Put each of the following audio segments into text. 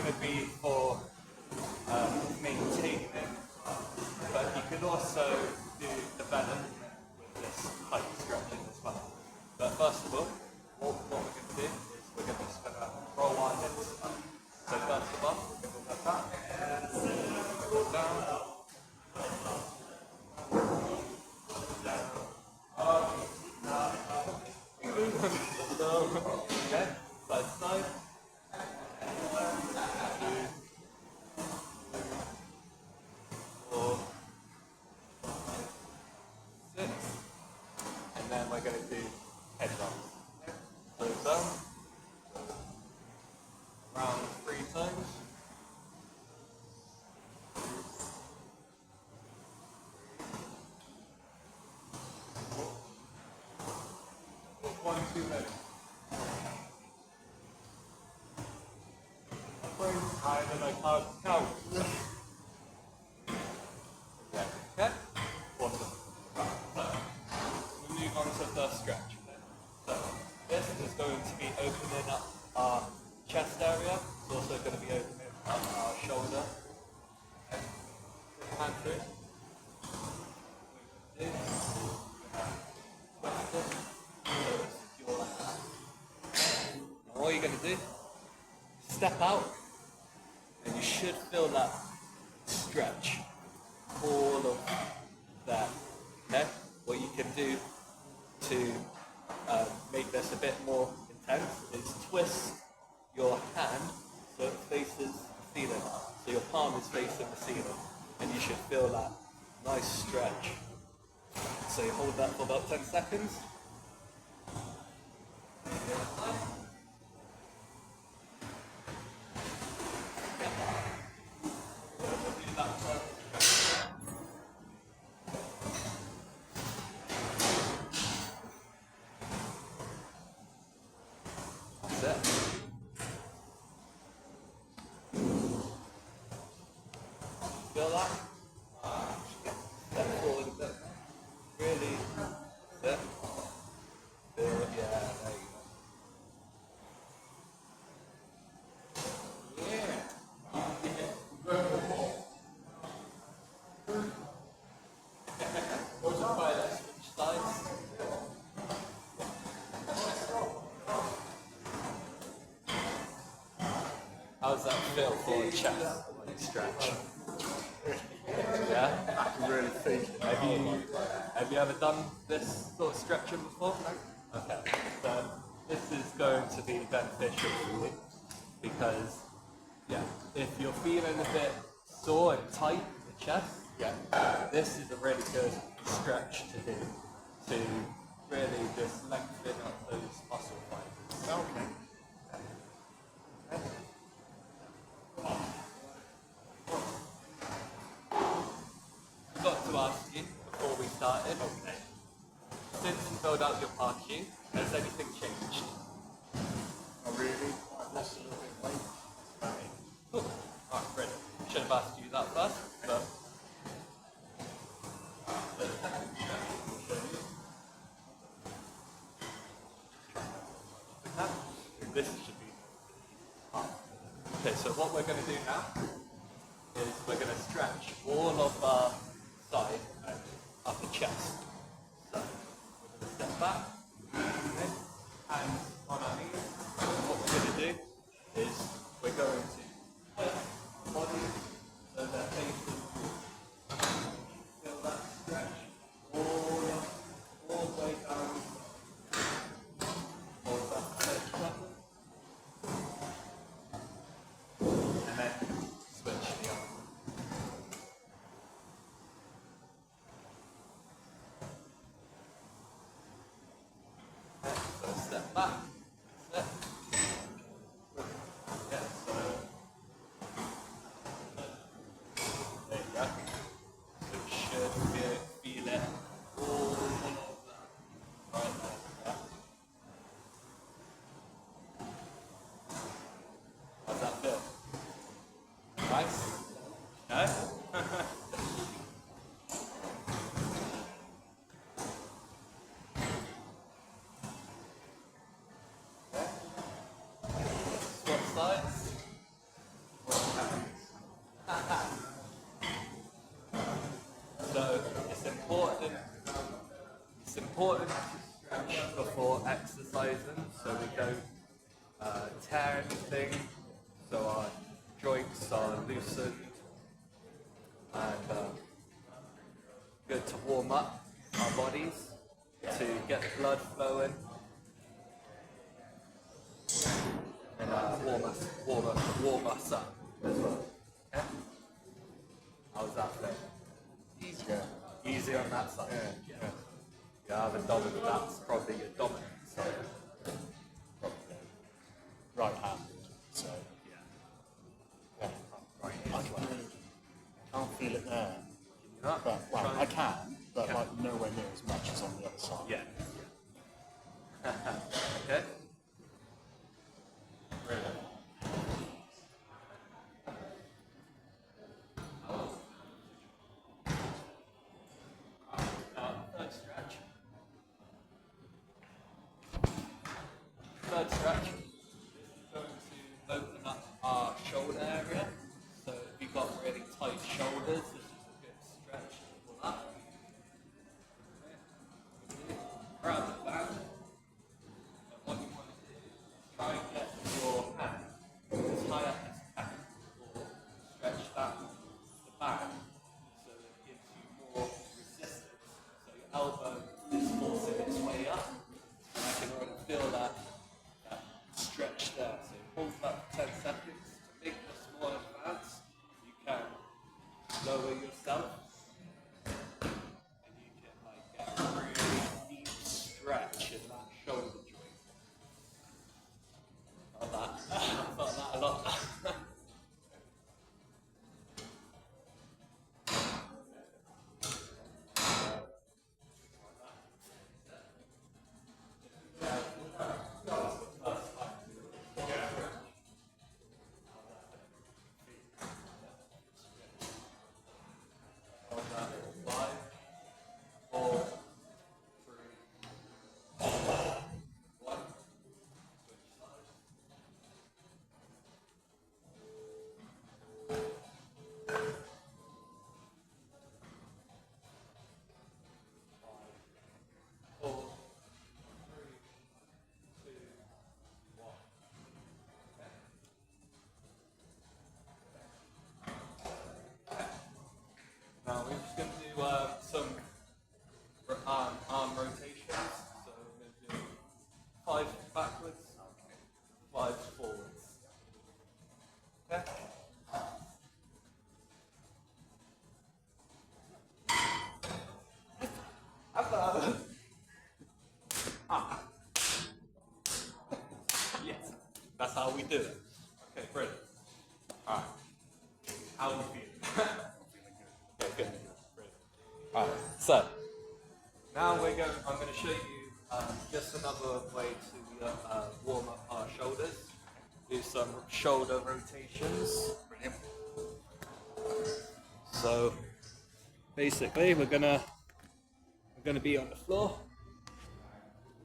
going to be for maintaining, but you could also do development with this type of stretching as well. But first of all, what we're going to do is we're just going to roll our hips up. So first of all, we're going to go back, go down, okay, side to side. 4, 6, and then we're going to do head rocks. So down, around 3 times. 1, 2 minutes. Higher than I can't count. Okay? Awesome. So, we'll move on to the stretch. So, this is going to be opening up our chest area. It's also going to be opening up our shoulder. Okay. Hand through. Now, what you're going to do, step out, and you should feel that stretch all of that. Okay? What you can do to make this a bit more intense is twist your hand so it faces the ceiling. So your palm is facing the ceiling, and you should feel that nice stretch. So you hold that for about 10 seconds. Feel that? Step forward a bit. Really. Step. Feel it. Yeah, there you go. Yeah. Try that switch sides. How does that feel for the chest stretch? Yeah? I can really feel it. Have you ever done this sort of stretching before? Okay. So this is going to be beneficial for you because, yeah, if you're feeling a bit sore and tight in the chest, yeah, this is a really good stretch to do to really just lengthen up those muscle fibers. Okay. I've got to ask you before we started, since you filled out your part Q, has anything changed? Not really. I've lost a little bit of weight. Cool. Alright, brilliant. Should have asked you that first, but this should be hard. Okay, so what we're going to do now is we're going to stretch all of our side and upper chest. So we're going to step back, okay, hands on our knees. And what we're going to do is we're going to put our body so that facing feel that stretch all the way down. Hold that stretch button. And then switch the arm. it's important to stretch before exercising so we don't tear anything, so our joints are loosened, and good to warm up our bodies to get the blood flowing and warm us up as well. Okay? How's that feel? Easier. Easier on that side? Yeah. You have a dominant, that's probably your dominant side. Probably. Right hand. So. Yeah. Right I as well. can't feel it there. Not But, well, trying- I can, but like nowhere near as much as on the other side. Yeah. Okay. Third stretch. Third stretch is going to open up our shoulder area. So if you've got really tight shoulders, this is a good stretch to pull up. Grab the band. And what you want to do is try and get your hand as high up as you can, or stretch that the band so that it gives you more resistance. So your elbow is forcing its way up, and I can already feel that stretch there. So hold that for 10 seconds. To make this more advanced, you can lower yourself, and you can get a really deep stretch in that shoulder joint. Felt that. Felt that a lot. Hold that. 5, 4, 3, 1. Switch sides. Four, three, two, one. Now we're just going to do some arm rotations. So we're going to do 5 backwards, 5 forwards. Okay? Yes, that's how we do it. Okay, brilliant. Alright. How are you feeling? Okay, good. Brilliant. Alright, so now I'm going to show you just another way to warm up our shoulders. Do some shoulder rotations. Brilliant. So basically we're gonna be on the floor.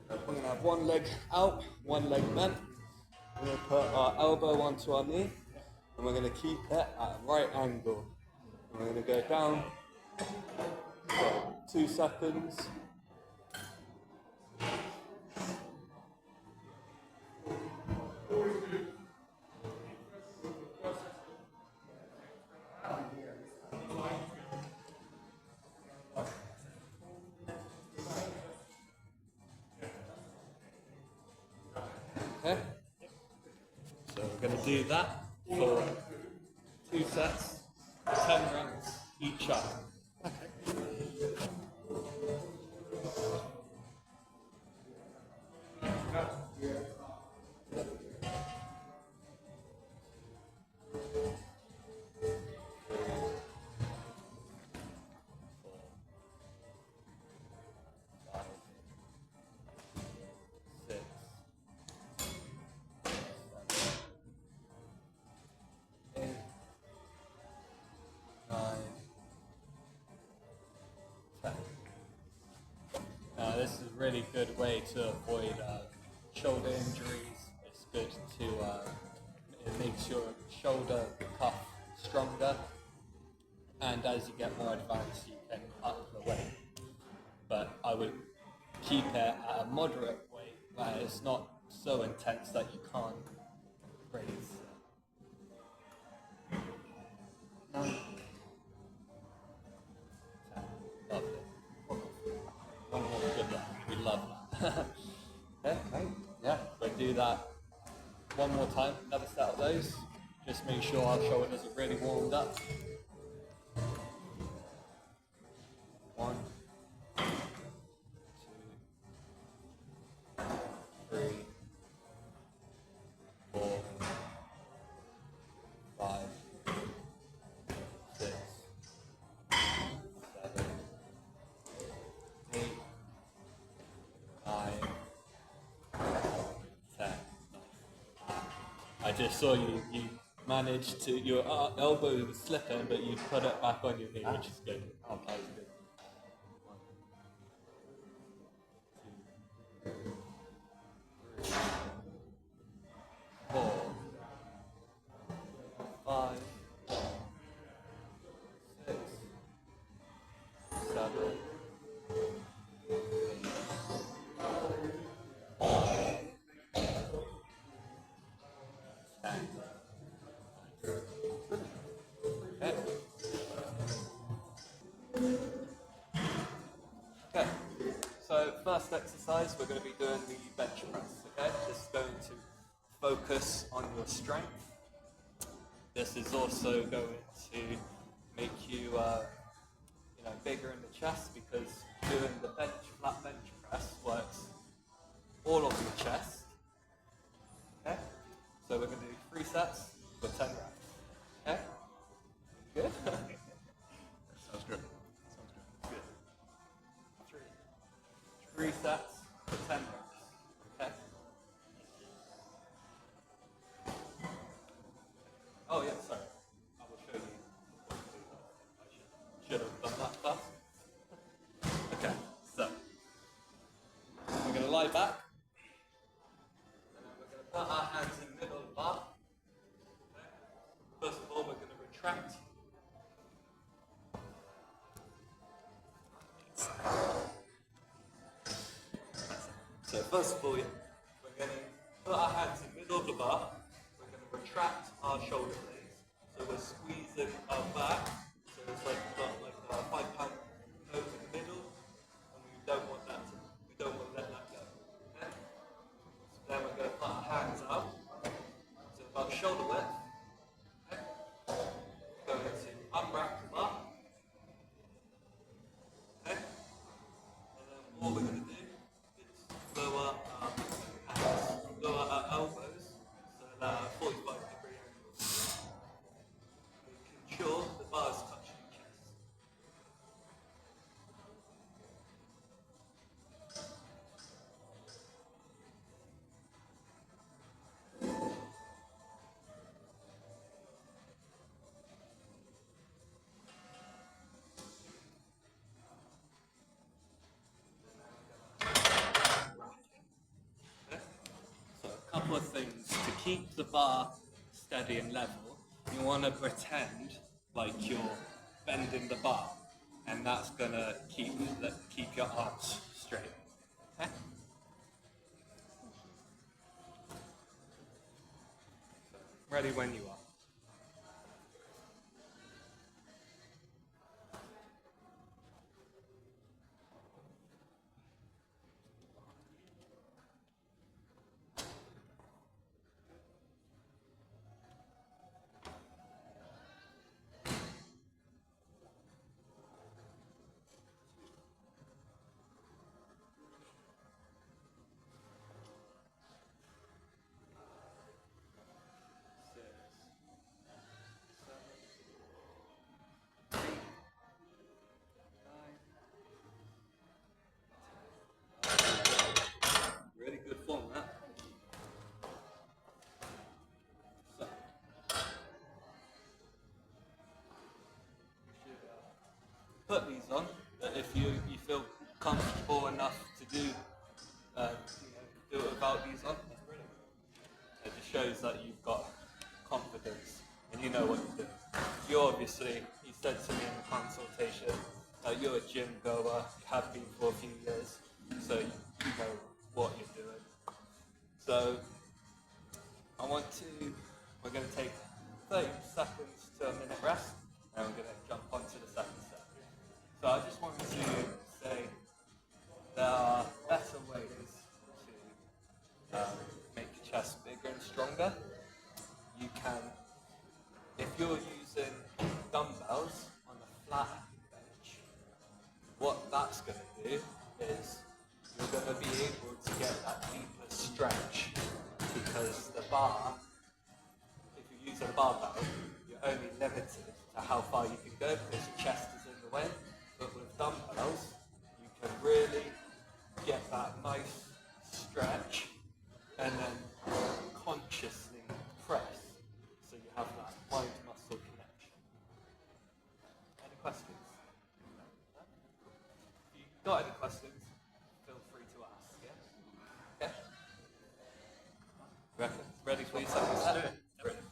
We're gonna have one leg out, one leg bent. We're gonna put our elbow onto our knee, and we're gonna keep it at a right angle. And we're gonna go down for 2 seconds. Okay. So we're going to do that for 2 sets, 10 reps each arm. Now this is a really good way to avoid shoulder injuries. It's good to, it makes your shoulder cuff stronger, and as you get more advanced you can up the weight. But I would keep it at a moderate weight where it's not so intense that you can't breathe. Okay, lovely. One more, good luck. We love that. Okay, yeah, we'll do that one more time, another set of those. Just make sure our shoulders are really warmed up. 1, 2, 3, 4, 5, 6, 7, 8, 9, 10. I just saw you managed to, your elbow was slipping, but you put it back on your knee, which is good. That was good. 1, 2, 3, 4, 5, 6, 7, 10. Okay. Okay. So first exercise, we're going to be doing the bench press. Okay, this is going to focus on your strength. This is also going to make you, bigger in the chest because doing the flat bench press works all of your chest. Okay, so we're going to do 3 sets for 10 reps. Okay, good. Sounds good. Good. 3 sets for 10 reps. Okay. Oh yeah, sorry. I will show you what to do. I should have done that first. Okay, so we're going to lie back, and then we're going to put our hands in the middle of the bar. Okay. First of all, we're going to retract. So first of all, we're going to put our hands in the middle of the bar. We're going to retract our shoulder blades. So we're squeezing our back. So it's like we've got like a 5-pound note in the middle, and we don't want that. We don't want to let that go. Okay? So then we're going to put our hands out. So about shoulder width. Okay? We're going to unwrap the bar. Okay? And then all we're going to do is lower our hands, lower our elbows, so that 45-degree angle. Making sure the bar is touching your chest. Okay? So a couple of things. To keep the bar steady and level, you want to pretend like you're bending the bar, and that's going to keep your arms straight. Okay? Ready when you are. Really good form, that. So, you should put these on, but if you feel comfortable enough to do do it without these on, that's brilliant. It just shows that you've got confidence and you know what you're doing. You obviously, you said to me in the consultation that you're a gym goer, you have been for a few years, so know what you're doing. So we're going to take 30 seconds to a minute rest, and we're going to jump onto the second set. So I just wanted to say there are better ways to make your chest bigger and stronger. You can, if you're using dumbbells on a flat bench, what that's going to do is you're going to be able to get that deeper stretch, because the bar, if you use a barbell, you're only limited to how far you can go because your chest is in the way. But with dumbbells, you can really get that nice stretch and then consciously press, so you have that mind-muscle connection. Any questions? If you've got any questions, feel free to ask, yeah? Okay? Ready for your second set? Brilliant.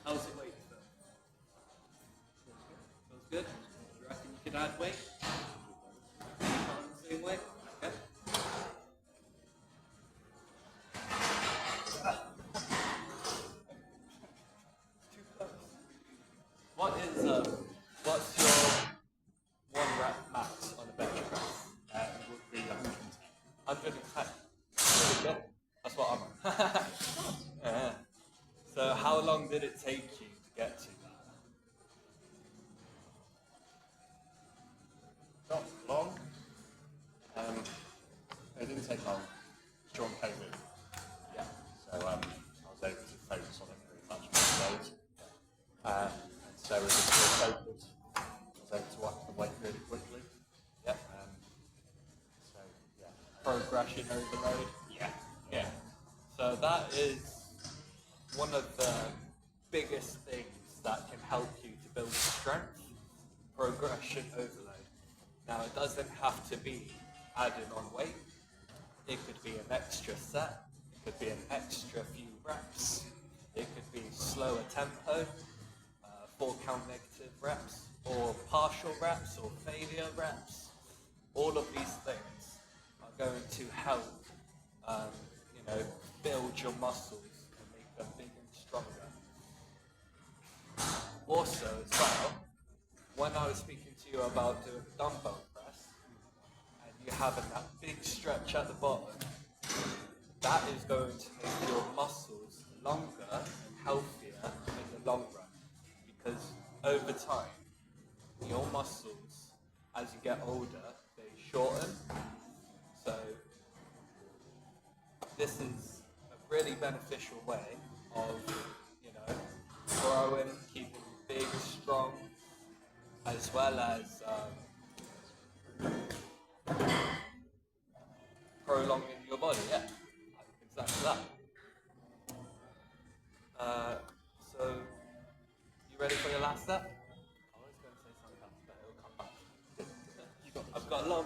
How's the weight, Phil? Feels good? Do you reckon you could add weight? Same weight? Okay. What's your one rep max on a bench press? Would be 110. 110. Really good. That's what I'm on. Yeah. So how long did it take you to get to that? Not long. It didn't take long during COVID. Yeah. So I was able to focus on it pretty much most days. And so as it's still focused, I was able to up the weight really quickly. Yeah. So yeah. Progression overload. Yeah. Yeah. So that is one of the biggest things that can help you to build strength, progression overload. Now it doesn't have to be adding on weight. It could be an extra set, it could be an extra few reps, it could be slower tempo, 4-count negative reps, or partial reps, or failure reps. All of these things are going to help build your muscles and make them big and stronger. Also, as well, when I was speaking to you about doing dumbbell press, and you having that big stretch at the bottom, that is going to make your muscles longer and healthier in the long run. Because over time, your muscles, as you get older, they shorten. So this is a really beneficial way of, growing, keeping big, strong, as well as prolonging your body. Yeah, exactly that. So, you ready for your last step? I was going to say something else, but it'll come back. I've got a lot of